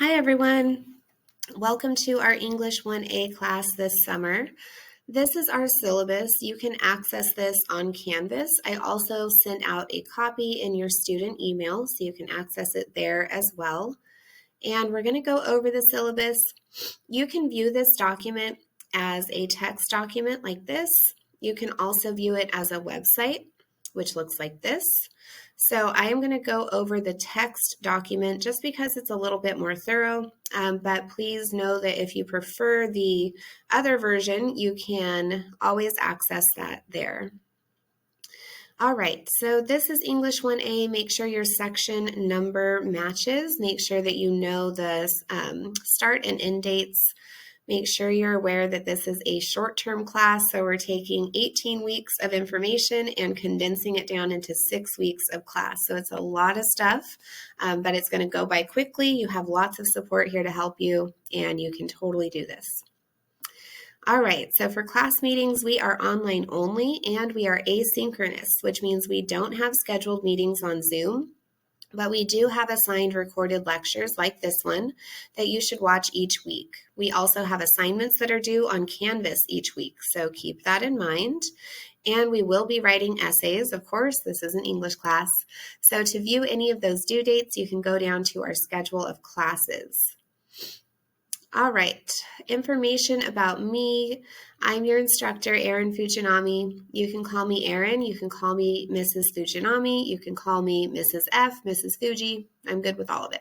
Hi everyone. Welcome to our English 1A class this summer. This is our syllabus. You can access this on Canvas. I also sent out a copy in your student email, so you can access it there as well. And we're going to go over the syllabus. You can view this document as a text document like this. You can also view it as a website, which looks like this. So I am going to go over the text document just because it's a little bit more thorough, but please know that if you prefer the other version, you can always access that there. All right, so this is English 1A. Make sure your section number matches. Make sure that you know the start and end dates. Make sure you're aware that this is a short-term class, so we're taking 18 weeks of information and condensing it down into 6 weeks of class. So it's a lot of stuff, but it's going to go by quickly. You have lots of support here to help you, and you can totally do this. All right, so for class meetings, we are online only, and we are asynchronous, which means we don't have scheduled meetings on Zoom. But we do have assigned recorded lectures like this one that you should watch each week. We also have assignments that are due on Canvas each week, so keep that in mind. And we will be writing essays, of course. This is an English class. So to view any of those due dates, you can go down to our schedule of classes. All right, information about me. I'm your instructor, Erin Fujinami. You can call me Erin. You can call me Mrs. Fujinami. You can call me Mrs. F, Mrs. Fuji. I'm good with all of it.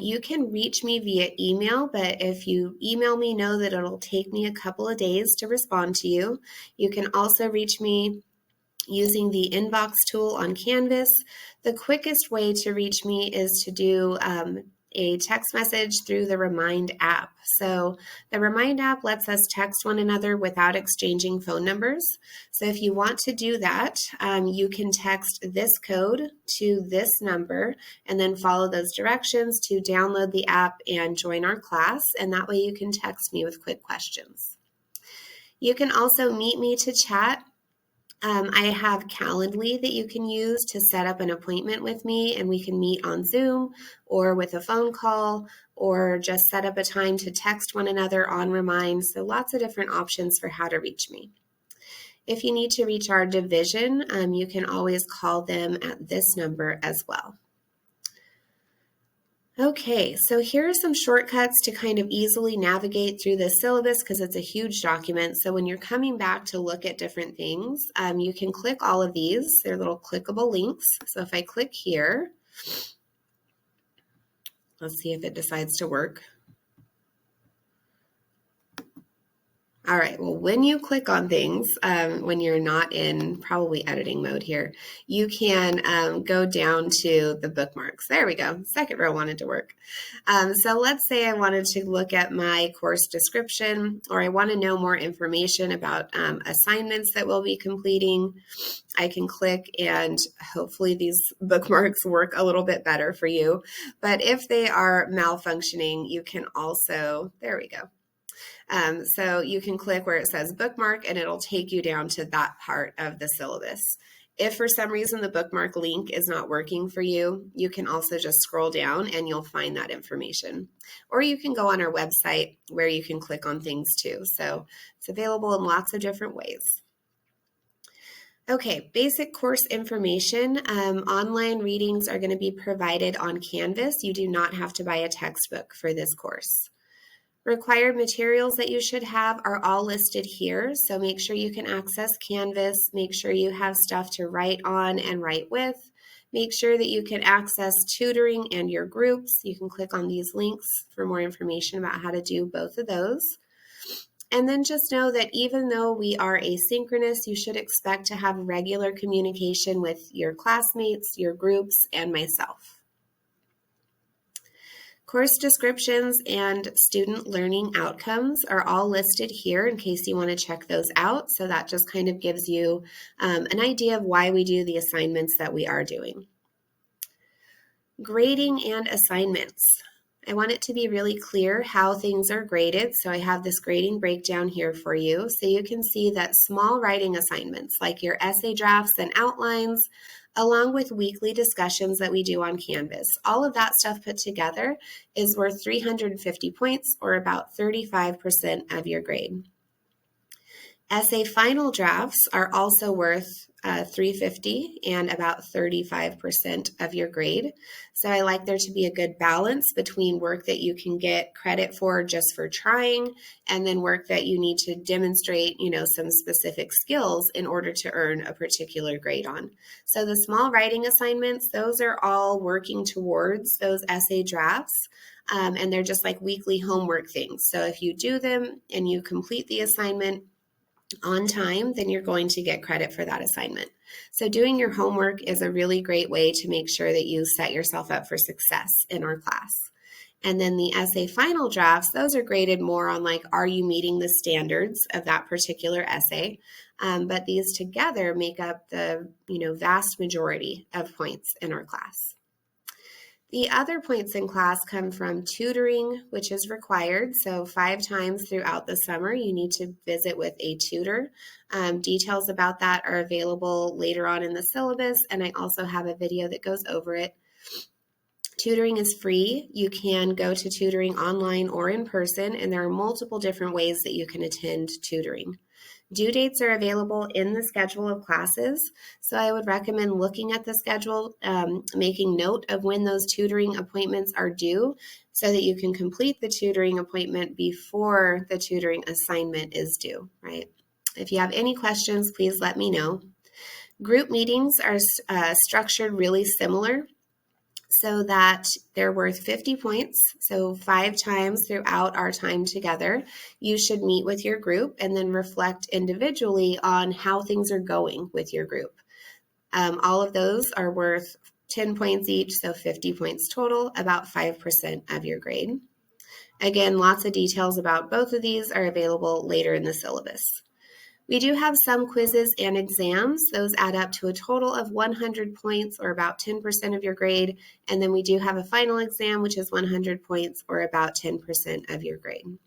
You can reach me via email, but if you email me, know that it'll take me a couple of days to respond to you. You can also reach me using the inbox tool on Canvas. The quickest way to reach me is to do a text message through the Remind app. So the Remind app lets us text one another without exchanging phone numbers. So if you want to do that, you can text this code to this number and then follow those directions to download the app and join our class. And that way you can text me with quick questions. You can also meet me to chat. I have Calendly that you can use to set up an appointment with me, and we can meet on Zoom or with a phone call or just set up a time to text one another on Remind. So lots of different options for how to reach me. If you need to reach our division, you can always call them at this number as well. Okay, so here are some shortcuts to kind of easily navigate through the syllabus because it's a huge document. So when you're coming back to look at different things, you can click all of these. They're little clickable links. So if I click here, let's see if it decides to work. All right, well, when you click on things, when you're not in probably editing mode here, you can go down to the bookmarks. There we go. Second row wanted to work. So let's say I wanted to look at my course description, or I want to know more information about assignments that we'll be completing. I can click, and hopefully these bookmarks work a little bit better for you. But if they are malfunctioning, you can also, there we go. So you can click where it says bookmark and it'll take you down to that part of the syllabus. If for some reason the bookmark link is not working for you, you can also just scroll down and you'll find that information. Or you can go on our website where you can click on things too. So it's available in lots of different ways. Okay, basic course information. Online readings are going to be provided on Canvas. You do not have to buy a textbook for this course. Required materials that you should have are all listed here, so make sure you can access Canvas, make sure you have stuff to write on and write with, make sure that you can access tutoring and your groups. You can click on these links for more information about how to do both of those. And then just know that even though we are asynchronous, you should expect to have regular communication with your classmates, your groups, and myself. Course descriptions and student learning outcomes are all listed here in case you want to check those out. So that just kind of gives you an idea of why we do the assignments that we are doing. Grading and assignments. I want it to be really clear how things are graded. So I have this grading breakdown here for you. So you can see that small writing assignments like your essay drafts and outlines along with weekly discussions that we do on Canvas. All of that stuff put together is worth 350 points, or about 35% of your grade. Essay final drafts are also worth 350 and about 35% of your grade. So I like there to be a good balance between work that you can get credit for just for trying, and then work that you need to demonstrate, some specific skills in order to earn a particular grade on. So the small writing assignments, those are all working towards those essay drafts. And they're just like weekly homework things. So if you do them and you complete the assignment on time, then you're going to get credit for that assignment. So doing your homework is a really great way to make sure that you set yourself up for success in our class. And then the essay final drafts, those are graded more on like, are you meeting the standards of that particular essay? But these together make up the vast majority of points in our class. The other points in class come from tutoring, which is required. So 5 times throughout the summer, you need to visit with a tutor. Details about that are available later on in the syllabus, and I also have a video that goes over it. Tutoring is free. You can go to tutoring online or in person, and there are multiple different ways that you can attend tutoring. Due dates are available in the schedule of classes, so I would recommend looking at the schedule, making note of when those tutoring appointments are due so that you can complete the tutoring appointment before the tutoring assignment is due, right? If you have any questions, please let me know. Group meetings are structured really similar, so that they're worth 50 points. So 5 times throughout our time together, you should meet with your group and then reflect individually on how things are going with your group. All of those are worth 10 points each, so 50 points total, about 5% of your grade. Again, lots of details about both of these are available later in the syllabus. We do have some quizzes and exams. Those add up to a total of 100 points, or about 10% of your grade. And then we do have a final exam, which is 100 points, or about 10% of your grade.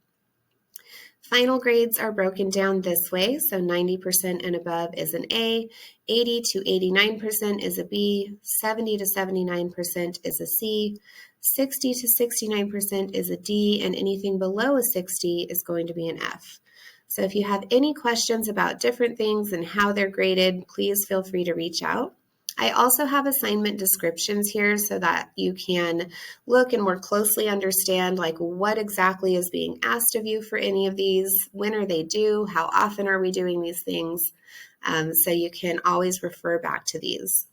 Final grades are broken down this way. So 90% and above is an A, 80 to 89% is a B, 70 to 79% is a C, 60 to 69% is a D, and anything below a 60 is going to be an F. So if you have any questions about different things and how they're graded, please feel free to reach out. I also have assignment descriptions here so that you can look and more closely understand like what exactly is being asked of you for any of these, when are they due, how often are we doing these things, so you can always refer back to these.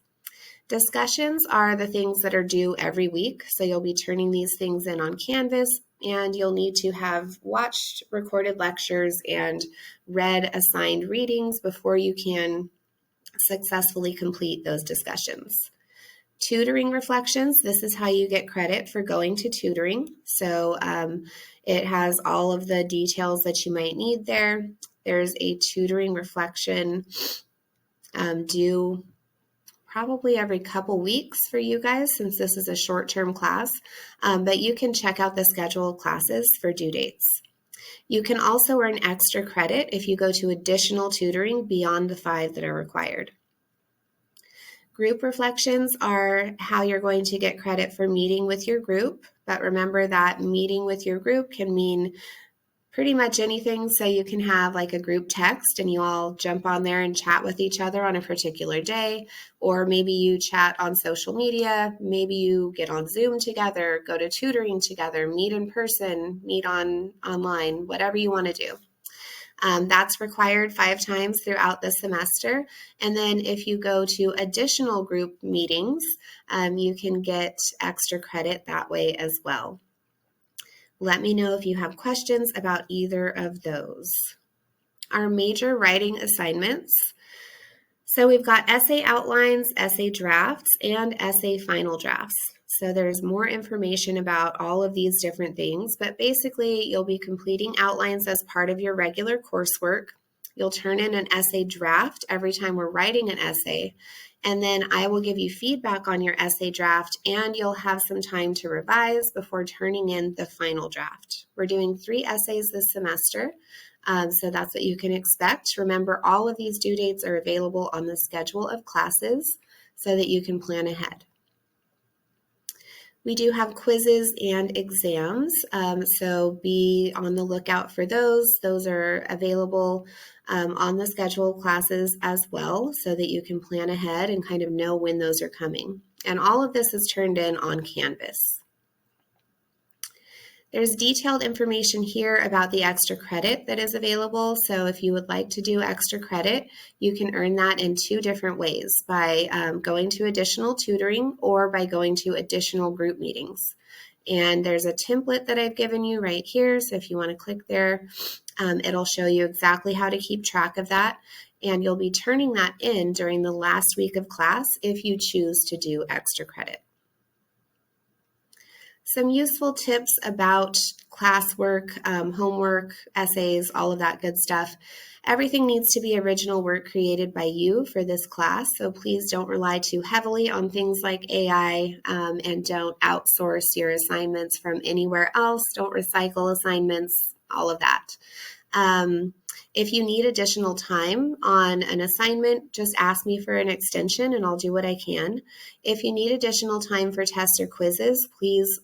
Discussions are the things that are due every week, so you'll be turning these things in on Canvas, and you'll need to have watched recorded lectures and read assigned readings before you can successfully complete those discussions. Tutoring reflections, this is how you get credit for going to tutoring. So it has all of the details that you might need there. There's a tutoring reflection due probably every couple weeks for you guys, since this is a short-term class, but you can check out the schedule of classes for due dates. You can also earn extra credit if you go to additional tutoring beyond the 5 that are required. Group reflections are how you're going to get credit for meeting with your group, but remember that meeting with your group can mean pretty much anything. So you can have like a group text and you all jump on there and chat with each other on a particular day, or maybe you chat on social media, maybe you get on Zoom together, go to tutoring together, meet in person, meet online, whatever you want to do. That's required 5 times throughout the semester. And then if you go to additional group meetings, you can get extra credit that way as well. Let me know if you have questions about either of those. Our major writing assignments. So we've got essay outlines, essay drafts, and essay final drafts. So there's more information about all of these different things, but basically you'll be completing outlines as part of your regular coursework. You'll turn in an essay draft every time we're writing an essay, and then I will give you feedback on your essay draft, and you'll have some time to revise before turning in the final draft. We're doing 3 essays this semester, so that's what you can expect. Remember, all of these due dates are available on the schedule of classes. so that you can plan ahead. We do have quizzes and exams, so be on the lookout for those. Those are available on the scheduled classes as well, so that you can plan ahead and kind of know when those are coming. And all of this is turned in on Canvas. There's detailed information here about the extra credit that is available. So if you would like to do extra credit, you can earn that in two different ways, by going to additional tutoring or by going to additional group meetings. And there's a template that I've given you right here. So if you want to click there, it'll show you exactly how to keep track of that. And you'll be turning that in during the last week of class if you choose to do extra credit. Some useful tips about classwork, homework, essays, all of that good stuff. Everything needs to be original work created by you for this class, so please don't rely too heavily on things like AI, and don't outsource your assignments from anywhere else. Don't recycle assignments, all of that. If you need additional time on an assignment, just ask me for an extension and I'll do what I can. If you need additional time for tests or quizzes, please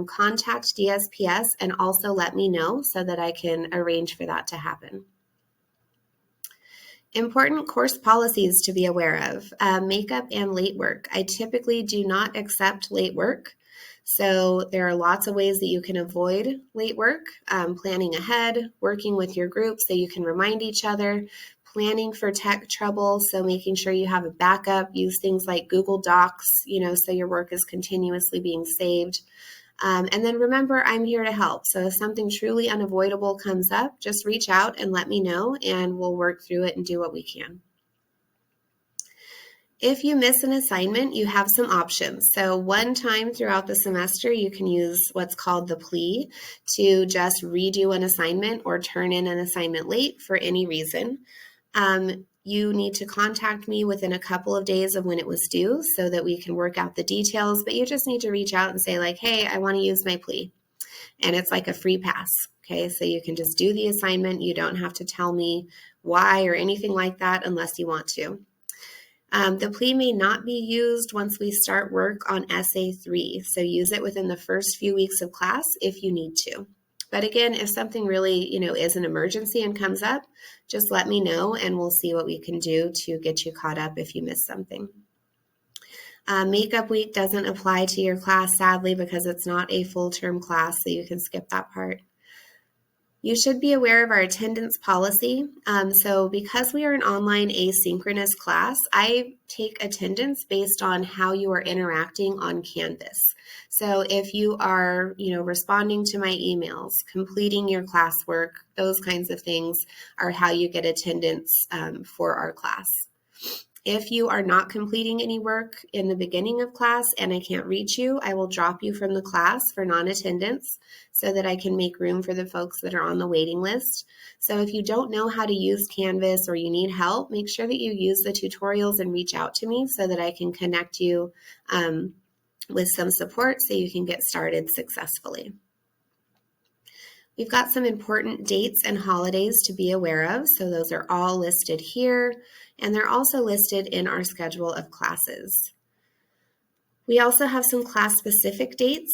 contact DSPS and also let me know so that I can arrange for that to happen. Important course policies to be aware of. Makeup and late work. I typically do not accept late work. So there are lots of ways that you can avoid late work, planning ahead, working with your group so you can remind each other, planning for tech trouble, so making sure you have a backup, use things like Google Docs, so your work is continuously being saved. And then remember, I'm here to help. So if something truly unavoidable comes up, just reach out and let me know, and we'll work through it and do what we can. If you miss an assignment, you have some options. So one time throughout the semester, you can use what's called the plea to just redo an assignment or turn in an assignment late for any reason. You need to contact me within a couple of days of when it was due so that we can work out the details, but you just need to reach out and say like, hey, I want to use my plea. And it's like a free pass, okay? So you can just do the assignment. You don't have to tell me why or anything like that unless you want to. The plea may not be used once we start work on Essay 3, so use it within the first few weeks of class if you need to. But again, if something really, is an emergency and comes up, just let me know and we'll see what we can do to get you caught up if you miss something. Makeup week doesn't apply to your class, sadly, because it's not a full-term class, so you can skip that part. You should be aware of our attendance policy. So because we are an online asynchronous class, I take attendance based on how you are interacting on Canvas. So if you are, responding to my emails, completing your classwork, those kinds of things are how you get attendance for our class. If you are not completing any work in the beginning of class and I can't reach you, I will drop you from the class for non-attendance so that I can make room for the folks that are on the waiting list. So if you don't know how to use Canvas or you need help, make sure that you use the tutorials and reach out to me so that I can connect you with some support so you can get started successfully. We've got some important dates and holidays to be aware of, so those are all listed here, and they're also listed in our schedule of classes. We also have some class-specific dates.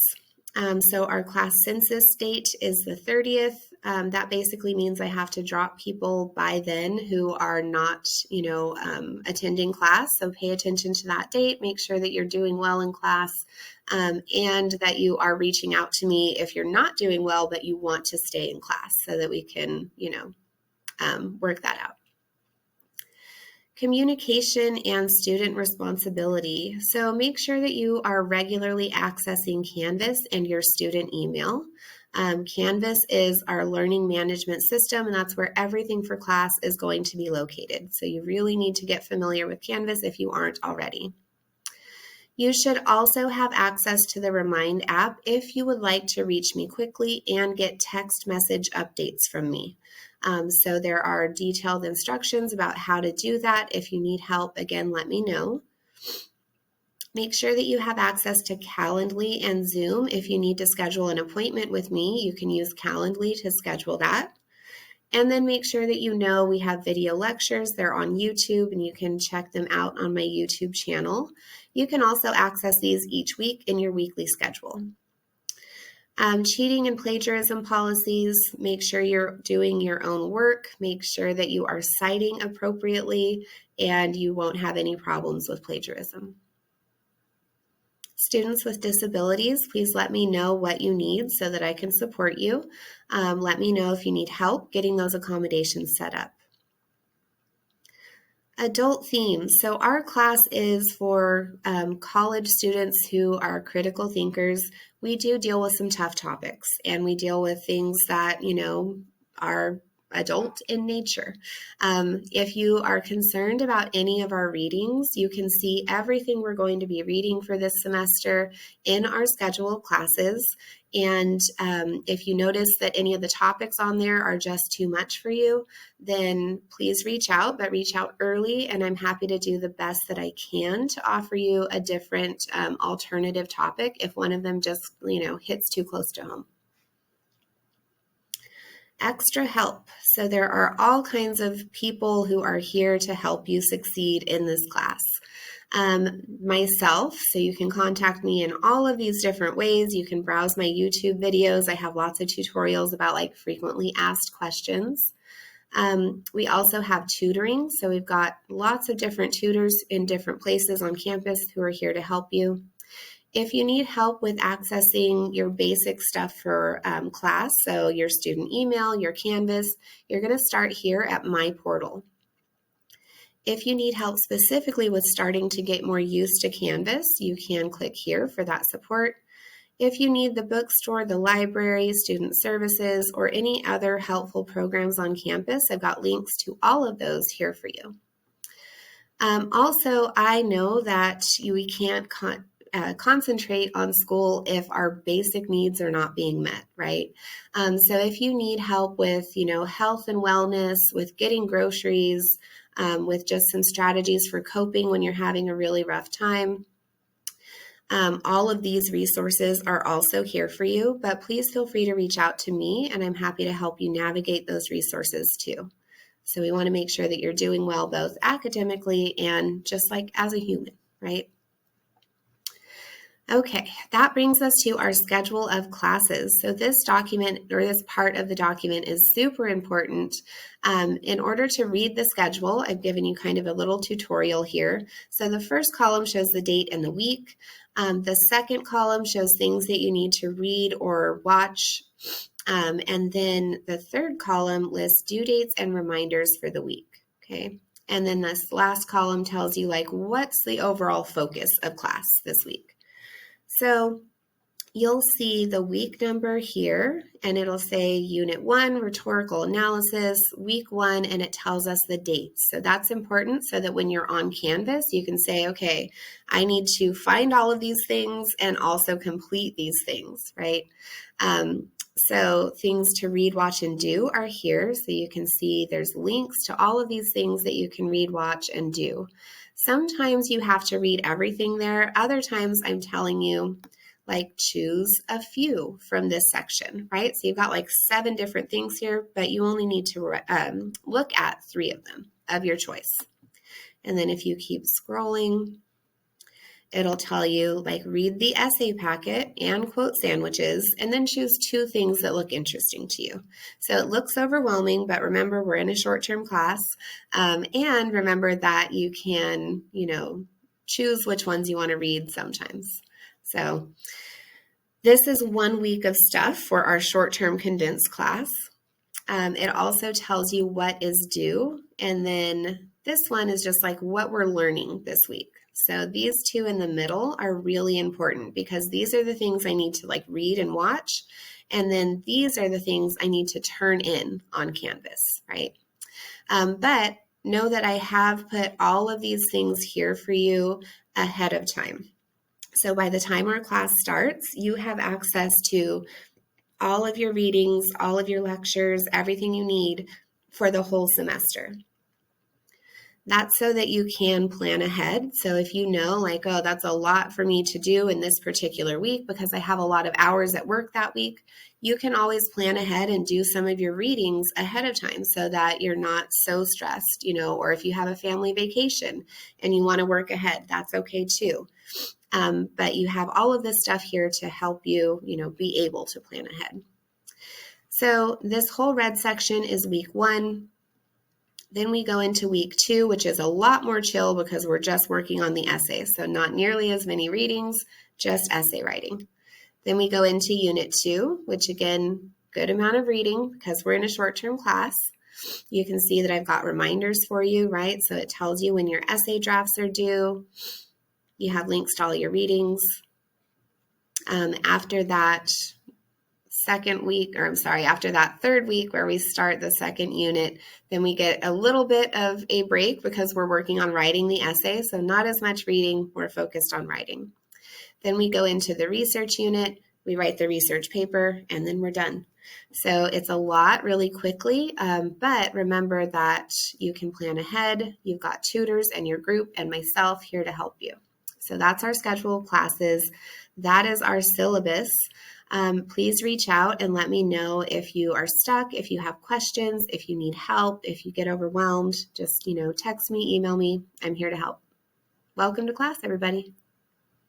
So our class census date is the 30th. That basically means I have to drop people by then who are not, attending class. So pay attention to that date. Make sure that you're doing well in class and that you are reaching out to me if you're not doing well, but you want to stay in class so that we can, work that out. Communication and student responsibility. So make sure that you are regularly accessing Canvas and your student email. Canvas is our learning management system, and that's where everything for class is going to be located. So you really need to get familiar with Canvas if you aren't already. You should also have access to the Remind app if you would like to reach me quickly and get text message updates from me. So there are detailed instructions about how to do that. If you need help, again, let me know. Make sure that you have access to Calendly and Zoom. If you need to schedule an appointment with me, you can use Calendly to schedule that. And then make sure that you know we have video lectures. They're on YouTube and you can check them out on my YouTube channel. You can also access these each week in your weekly schedule. Cheating and plagiarism policies, make sure you're doing your own work, make sure that you are citing appropriately, and you won't have any problems with plagiarism. Students with disabilities, please let me know what you need so that I can support you. Let me know if you need help getting those accommodations set up. Adult themes. So our class is for college students who are critical thinkers. We do deal with some tough topics, and we deal with things that, are adult in nature. If you are concerned about any of our readings, you can see everything we're going to be reading for this semester in our schedule of classes. And if you notice that any of the topics on there are just too much for you, then please reach out, but reach out early, and I'm happy to do the best that I can to offer you a different alternative topic if one of them just, hits too close to home. Extra help. So there are all kinds of people who are here to help you succeed in this class. Myself, so you can contact me in all of these different ways. You can browse my YouTube videos. I have lots of tutorials about frequently asked questions. We also have tutoring. So we've got lots of different tutors in different places on campus who are here to help you. If you need help with accessing your basic stuff for class, so your student email, your Canvas, you're going to start here at My Portal. If you need help specifically with starting to get more used to Canvas, you can click here for that support. If you need the bookstore, the library, student services, or any other helpful programs on campus, I've got links to all of those here for you. Also, I know that we can't concentrate on school if our basic needs are not being met, right? So if you need help with, health and wellness, with getting groceries, with just some strategies for coping when you're having a really rough time, all of these resources are also here for you, but please feel free to reach out to me, and I'm happy to help you navigate those resources too. So we want to make sure that you're doing well both academically and just as a human, right? Okay, that brings us to our schedule of classes. So this document, or this part of the document, is super important. In order to read the schedule, I've given you kind of a little tutorial here. So the first column shows the date and the week. The second column shows things that you need to read or watch. And then the third column lists due dates and reminders for the week, okay? And then this last column tells you what's the overall focus of class this week. So you'll see the week number here, and it'll say Unit 1, Rhetorical Analysis, Week 1, and it tells us the dates. So that's important so that when you're on Canvas, you can say, okay, I need to find all of these things and also complete these things, right? So things to read, watch, and do are here. So you can see there's links to all of these things that you can read, watch, and do. Sometimes you have to read everything there. Other times I'm telling you, choose a few from this section, right? So you've got 7 different things here, but you only need to look at 3 of them of your choice. And then if you keep scrolling, it'll tell you read the essay packet and quote sandwiches, and then choose 2 things that look interesting to you. So it looks overwhelming, but remember we're in a short-term class, and remember that you can, choose which ones you want to read sometimes. So this is 1 week of stuff for our short-term condensed class. It also tells you what is due, and then this one is just what we're learning this week. So these 2 in the middle are really important because these are the things I need to read and watch. And then these are the things I need to turn in on Canvas, right? But know that I have put all of these things here for you ahead of time. So by the time our class starts, you have access to all of your readings, all of your lectures, everything you need for the whole semester. That's so that you can plan ahead. So if you know, like, oh, that's a lot for me to do in this particular week because I have a lot of hours at work that week, you can always plan ahead and do some of your readings ahead of time so that you're not so stressed, or if you have a family vacation and you want to work ahead, that's okay too. But you have all of this stuff here to help you, be able to plan ahead. So this whole red section is week 1. Then we go into week 2, which is a lot more chill because we're just working on the essays. So not nearly as many readings, just essay writing. Then we go into unit 2, which again, good amount of reading because we're in a short-term class. You can see that I've got reminders for you, right? So it tells you when your essay drafts are due. You have links to all your readings. After that after that third week where we start the second unit, then we get a little bit of a break because we're working on writing the essay. So not as much reading, we're focused on writing. Then we go into the research unit, we write the research paper, and then we're done. So it's a lot really quickly, but remember that you can plan ahead. You've got tutors and your group and myself here to help you. So that's our schedule of classes. That is our syllabus. Please reach out and let me know if you are stuck, if you have questions, if you need help, if you get overwhelmed. Just, text me, email me. I'm here to help. Welcome to class, everybody.